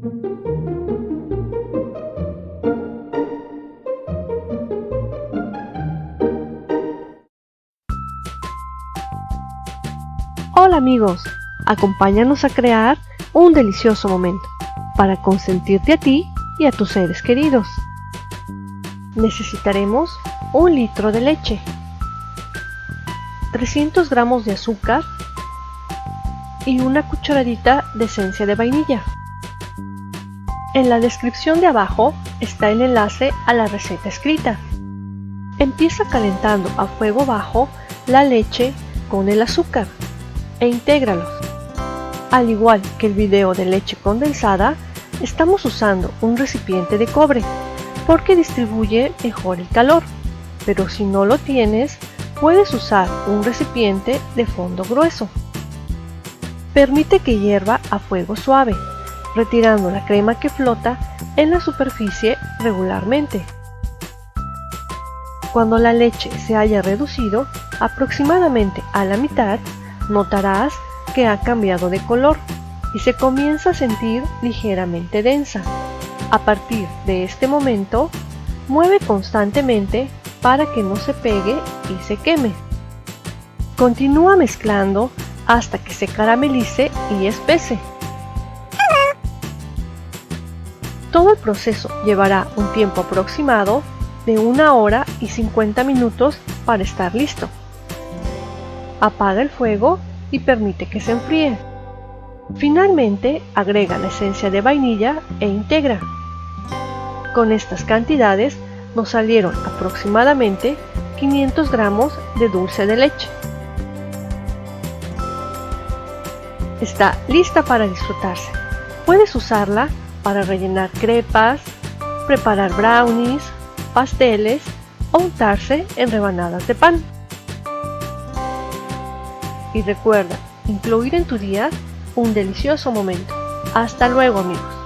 Hola amigos, acompáñanos a crear un delicioso momento para consentirte a ti y a tus seres queridos. Necesitaremos 1 litro de leche, 300 gramos de azúcar y una cucharadita de esencia de vainilla. En la descripción de abajo está el enlace a la receta escrita. Empieza calentando a fuego bajo la leche con el azúcar e intégralos. Al igual que el video de leche condensada, estamos usando un recipiente de cobre porque distribuye mejor el calor, pero si no lo tienes, puedes usar un recipiente de fondo grueso. Permite que hierva a fuego suave, retirando la crema que flota en la superficie regularmente. Cuando la leche se haya reducido aproximadamente a la mitad, notarás que ha cambiado de color y se comienza a sentir ligeramente densa. A partir de este momento, mueve constantemente para que no se pegue y se queme. Continúa mezclando hasta que se caramelice y espese. Todo el proceso llevará un tiempo aproximado de 1 hora y 50 minutos para estar listo. Apaga el fuego y permite que se enfríe. Finalmente, agrega la esencia de vainilla e integra. Con estas cantidades nos salieron aproximadamente 500 gramos de dulce de leche. Está lista para disfrutarse. Puedes usarla para rellenar crepas, preparar brownies, pasteles o untarse en rebanadas de pan. Y recuerda, incluir en tu día un delicioso momento. Hasta luego amigos.